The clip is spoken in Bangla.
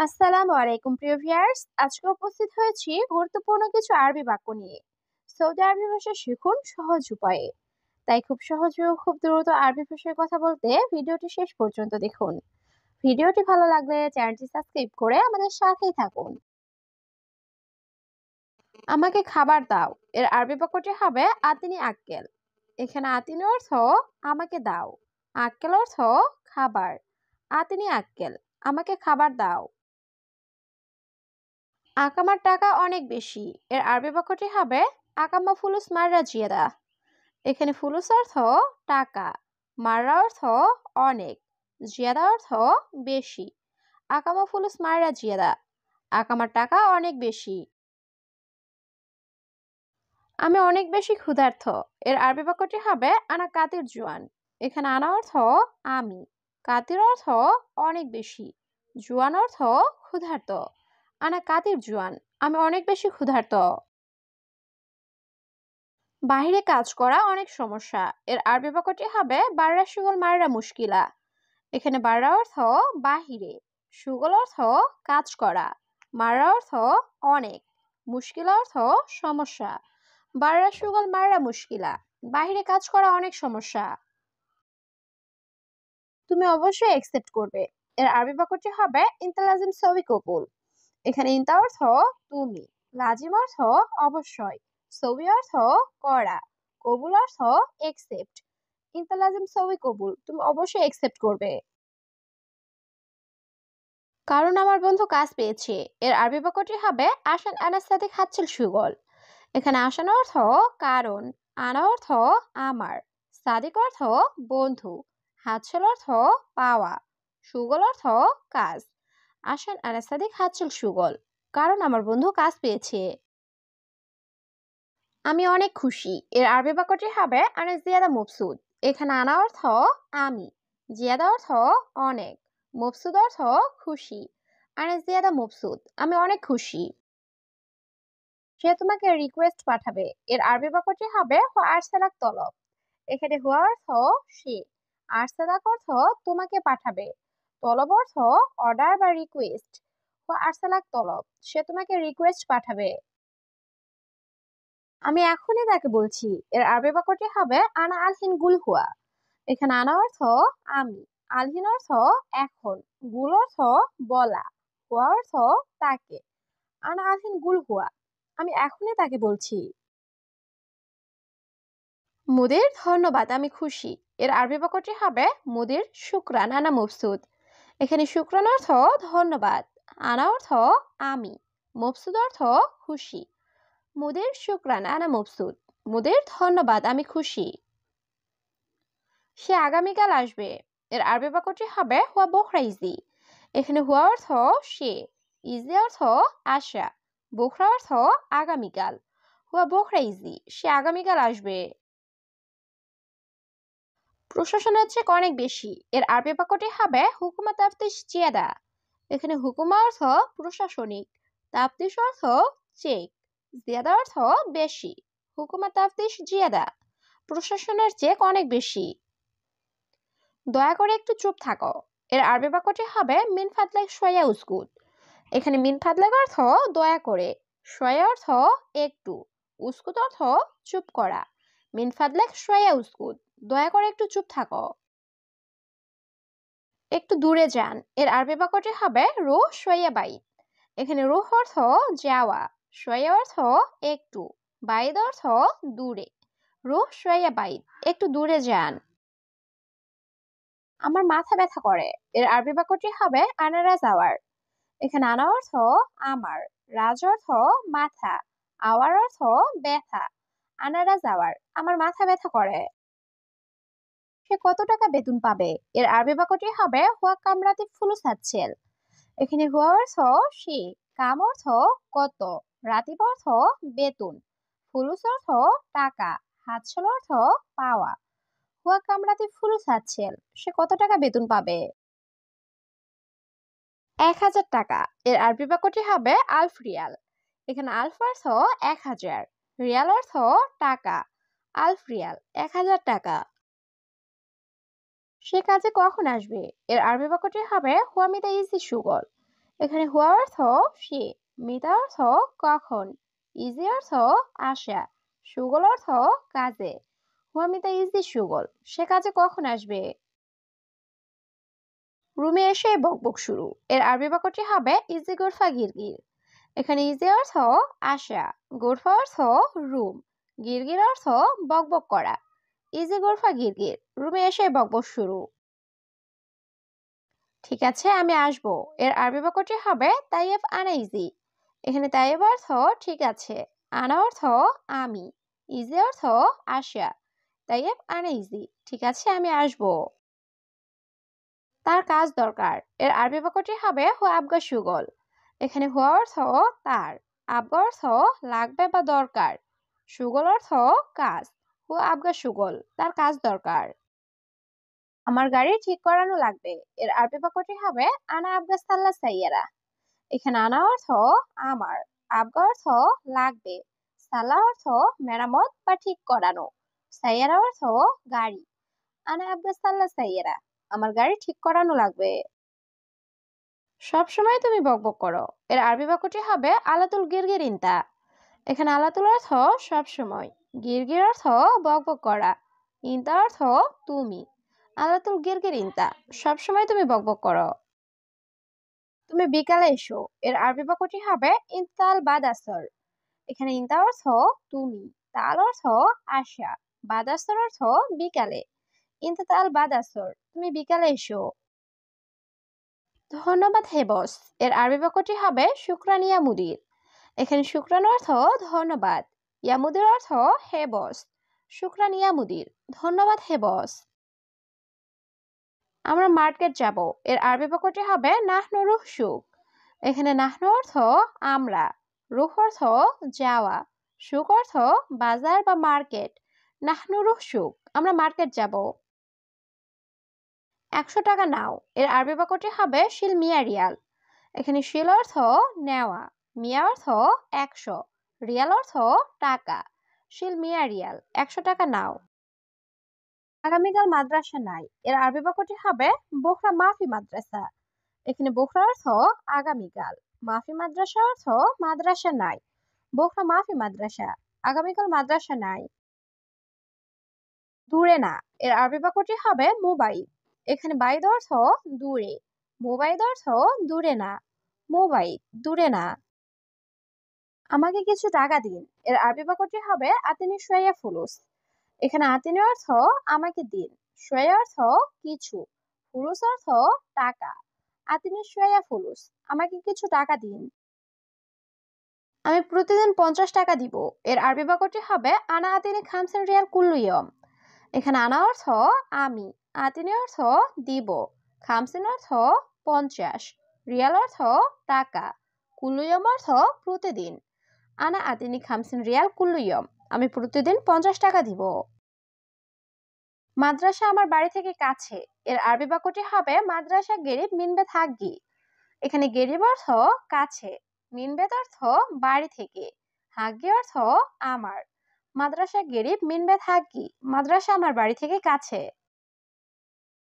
আসসালামু আলাইকুম প্রিয় ভিউয়ার্স, আজকে উপস্থিত হয়েছি গুরুত্বপূর্ণ কিছু আরবি বাক্য নিয়ে। সৌদি আরবি ভাষা শিখুন সহজ উপায়ে। তাই খুব সহজে ও খুব দ্রুত আরবি ভাষায় কথা বলতে ভিডিওটি শেষ পর্যন্ত দেখুন। ভিডিওটি ভালো লাগলে চ্যানেলটি সাবস্ক্রাইব করে আমাদের সাথেই থাকুন। আমাকে খাবার দাও এর আরবি বাক্যটি হবে আতিনি আক্কেল। এখানে আতিনি অর্থ আমাকে দাও, আক্কেল অর্থ খাবার। আতিনি আক্কেল, আমাকে খাবার দাও। আকামার টাকা অনেক বেশি এর আরবি বাক্যটি হবে আকামা ফুলুস মাররা জিয়াদা। এখানে ফুলুস অর্থ টাকা, মাররা অর্থ অনেক, জিয়াদা অর্থ বেশি। আকামা ফুলুস মাররা জিয়াদা, আকামার টাকা অনেক বেশি। আমি অনেক বেশি ক্ষুধার্ত এর আরবি বাক্যটি হবে আনা কাতির জুয়ান। এখানে আনা অর্থ আমি, কাতির অর্থ অনেক বেশি, জুয়ান অর্থ ক্ষুধার্ত। আনা কাতির জুয়ান, আমি অনেক বেশি ক্ষুধার্ত। বাহিরে কাজ করা অনেক সমস্যা এর আরবি বাক্যটি হবে বাররা সুগল মাররা মুশকিলা। এখানে বাররা অর্থ বাহিরে, সুগল অর্থ কাজ করা, মাররা অর্থ অনেক, মুশকিলা অর্থ সমস্যা। বাররা সুগল মাররা মুশকিলা, বাহিরে কাজ করা অনেক সমস্যা। তুমি অবশ্যই একসেপ্ট করবে এর আরবি বাক্যটি হবে ইনতা লাজিম সবই কবুল। এখানে ইনতা অর্থ তুমি, লাজিম অর্থ অবশ্যই, সবই অর্থ করা, কবুল অর্থ একসেপ্ট। ইনতা লাজিম সবই কবুল, তুমি অবশ্যই একসেপ্ট করবে। কারণ আমার বন্ধু কাজ পেয়েছে এর আরবি বাক্যটি হবে আসান আনাস সাদিক হাতছিল সুগল। এখানে আসান অর্থ কারণ, আনা অর্থ আমার, সাদিক অর্থ বন্ধু, হাতছিল অর্থ পাওয়া, সুগল অর্থ কাজ। আসান আনাস সাদিক হাতছিল সুগল, কারণ আমার বন্ধু কাজ পেয়েছে। আমি অনেক খুশি এর আরবি বাক্যটি হবে আনা জিয়াদা মবসুদ। এখানে আনা অর্থ আমি, জিয়াদা অর্থ অনেক, মবসুদ অর্থ খুশি। আনা জিয়াদা মবসুদ, আমি অনেক খুশি। সে তোমাকে রিকোয়েস্ট পাঠাবে এর আরবি বাক্যটি হবে হুয়া আরসালাক তলব। এখানে হুয়া অর্থ সে, আরসালাক অর্থ তোমাকে পাঠাবে, তলব অর্থ অর্ডার বা রিকোয়েস্ট। হুয়া আরসালাক তলব, সে তোমাকে রিকোয়েস্ট পাঠাবে। আমি এখনই তাকে বলছি এর আরবি বাক্যটি হবে আনা আলহিন গুল হুয়া। এখানে আনা অর্থ আমি, আলহিন অর্থ এখন, গুল অর্থ বলা, হুয়া অর্থ তাকে। আনা আলহিন গুল হুয়া, আমি এখনই তাকে বলছি। মুদির ধন্যবাদ, আমি খুশি এর আরবি বাক্যটি হবে মুদির শুকরান আনা মবসুদ। এখানে শুকরান অর্থ ধন্যবাদ, আনা অর্থ আমি, মবসুদ অর্থ খুশি। মুদির শুকরান আনা মবসুদ, মুদির ধন্যবাদ, আমি খুশি। সে আগামীকাল আসবে এর আরবি বাক্যটি হবে হুয়া বোখরা ইজি। এখানে হুয়া অর্থ সে, ইজি অর্থ আশা, বোখরা অর্থ আগামীকাল। হুয়া বোখরা ইজি, সে আগামীকাল আসবে। প্রশাসনের চেক অনেক বেশি এর আরবি বাক্যটি হবে হুকুমা তাফতিশ জিয়াদা। এখানে হুকুমা অর্থ প্রশাসনিক, তাফতিশ অর্থ চেক, জিয়াদা অর্থ বেশি। হুকুমা তাফতিশ জিয়াদা, প্রশাসনের চেক অনেক বেশি। দয়া করে একটু চুপ থাকো এর আরবি বাক্যটি হবে মিন ফাদলাক শয়া উসকুত। এখানে মিন ফাদলাক অর্থ দয়া করে, শয়া অর্থ একটু, উসকুত অর্থ চুপ করা। মিন ফাদলাক শয়া উসকুত, দয়া করে একটু চুপ থাকো। একটু দূরে যান এর আরবি বাক্যটি হবে রুহ শয়া বাইত। এখানে রুহ অর্থ যাওয়া, শয়া অর্থ একটু, বাইদ অর্থ দূরে। রুহ শয়া বাইত, একটু দূরে যান। আমার মাথা ব্যথা করে এর আরবি বাক্যটি হবে আনারা যাওয়ার। এখানে আনা অর্থ আমার, রাজ অর্থ মাথা, আওয়ার অর্থ ব্যথা। আনারা যাওয়ার, আমার মাথা ব্যথা করে। সে কত টাকা বেতন পাবে এর আরবি বাক্যটি হবে হুয়া কামরাতি ফুলুস হাচ্ছেল। এখানে হুয়া অর্থ সে, কাম অর্থ কত, রাতিব অর্থ বেতন, ফুলুস অর্থ টাকা, হাচ্ছেল অর্থ পাওয়া। হুয়া কামরাতি ফুলুস হাচ্ছেল, সে কত টাকা বেতন পাবে। 1,000 টাকা এর আরবি বাক্যটি হবে আলফ রিয়াল। এখানে আলফ অর্থ 1,000, রিয়াল অর্থ টাকা। আলফ রিয়াল, 1,000 টাকা। সে কাজে কখন আসবে এর আরবি বাক্যটি হবে হুয়ামিদা ইজি সুগল। এখানে হুয়া অর্থ সে, মিতা অর্থ কখন, ইজি অর্থ আসা, সুগল অর্থ কাজে। হুয়া মিতা ইজি সুগল, সে কাজে কখন আসবে? রুমে এসে বকবক শুরু, এর আরবি বাক্যটি হবে ইজি গোরফা গিরগির। এখানে ইজি অর্থ আসা, গোরফা অর্থ রুম, গিরগির অর্থ বকবক করা। ইজি গোরফা গিরগির, রুমে এসে বকবক শুরু। ঠিক আছে, আমি আসবো, এর আরবি বাক্যটি হবে তাইয়েফ আনা ইজি। এখানে তাইয়েফ অর্থ ঠিক আছে, আনা অর্থ আমি, ইজি অর্থ আসা। তাইয়েফ আনা ইজি, ঠিক আছে আমি আসবো। তার কাজ দরকার, এর আরবি বাক্যটি হবে হুয়া আবগা সুগল। এখানে হুয়া অর্থ তার, আবগা অর্থ লাগবে বা দরকার, সুগল অর্থ কাজ। হুয়া আবগা সুগল, তার কাজ দরকার। আমার গাড়ি ঠিক করানো লাগবে, এর আরবি বাক্যটি হবে আনা আবগা সাল্লা সাইয়ারা। এখানে আনা অর্থ আমার, আবগা অর্থ লাগবে, সাল্লা অর্থ মেরামত বা ঠিক করানো, সাইয়ারা অর্থ গাড়ি। আনা আবগা সাল্লা সাইয়ারা, আমার গাড়ি ঠিক করানো লাগবে। সব সময় তুমি বকবক করো, এর আরবি বাক্যটি হবে আলাতুল গিরগির ইনতা। এখানে আলাতুল অর্থ সব সময়, গিরগির অর্থ বকবক করা, ইনতা অর্থ তুমি। আলাতুল গিরগির ইনতা, সব সময় তুমি বকবক করো। তুমি বিকালে এসো, এর আরবি বাক্যটি হবে ইনতাল বাদাসর। এখানে ইনতা অর্থ তুমি, তাল অর্থ আসা, বাদাসর অর্থ বিকালে। ইনতাল বাদাসর, তুমি বিকালে এসো। ধন্যবাদ হে বস, এর আরবি বাক্যটি হবে শুকরান ইয়া মুদির। এখানে শুকরান অর্থ ধন্যবাদ, ইয়া মুদির অর্থ হে বস। শুকরান ইয়া মুদির, ধন্যবাদ হে বস। আমরা মার্কেট যাব, এর আরবি বাক্যটি হবে নাহনু রুহ সুক। এখানে নাহনু অর্থ আমরা, রুহ অর্থ যাওয়া, সুক অর্থ বাজার বা মার্কেট। নাহনু রুহ সুক, আমরা মার্কেট যাব। 100 টাকা নাও, এর আরবি বাক্যটি হবে শিল মিয়া রিয়াল। এখানে শিল অর্থ নেওয়া, মিয়া অর্থ 100, রিয়াল অর্থ টাকা। শিল মিয়া রিয়াল, 100 টাকা নাও। আগামীকাল মাদ্রাসা নাই, এর আরবি বাক্যটি হবে বোখরা মাফি মাদ্রাসা। এখানে বোখরা অর্থ আগামীকাল, মাফি মাদ্রাসা অর্থ মাদ্রাসা নাই। বোখরা মাফি মাদ্রাসা, আগামীকাল মাদ্রাসা নাই। দূরে না, এর আরবি বাক্যটি হবে মোবাইল। এখানে বাইদ অর্থ দূরে, মোবাইল অর্থ দূরে না। মোবাইল, দূরে না। আমাকে কিছু টাকা দিন, এর আরবি বাক্যটি হবে আতিনি শুয়াইয়া ফুলুস। এখানে আতিনি অর্থ আমাকে দিন, শুয়াইয়া অর্থ কিছু, ফুলুস অর্থ টাকা। আতিনি শুয়াইয়া ফুলুস, আমাকে কিছু টাকা দিন। আমি প্রতিদিন 50 টাকা দিব, এর আরবি বাক্যটি হবে আনা আতিনি খামসেন রিয়াল কুল্লু ইয়ম। এখানে আনা অর্থ আমি, আতিনি অর্থ দিব, খামসেন অর্থ 50, রিয়াল অর্থ টাকা, কুল্লু ইয়ম অর্থ প্রতিদিন। আনা আতিনি খামসিন রিয়াল কুল্লু ইয়ম, আমি প্রতিদিন 50 টাকা দিব। মাদ্রাসা আমার বাড়ি থেকে কাছে, এর আরবি বাক্যটি হবে মাদ্রাসা গেরিব মিনবে থাকগি। এখানে গেরিব অর্থ কাছে, মিনবেত অর্থ বাড়ি থেকে, হাগি অর্থ আমার। মাদ্রাসা গেরিব মিনবে থাকগি, মাদ্রাসা আমার বাড়ি থেকে কাছে।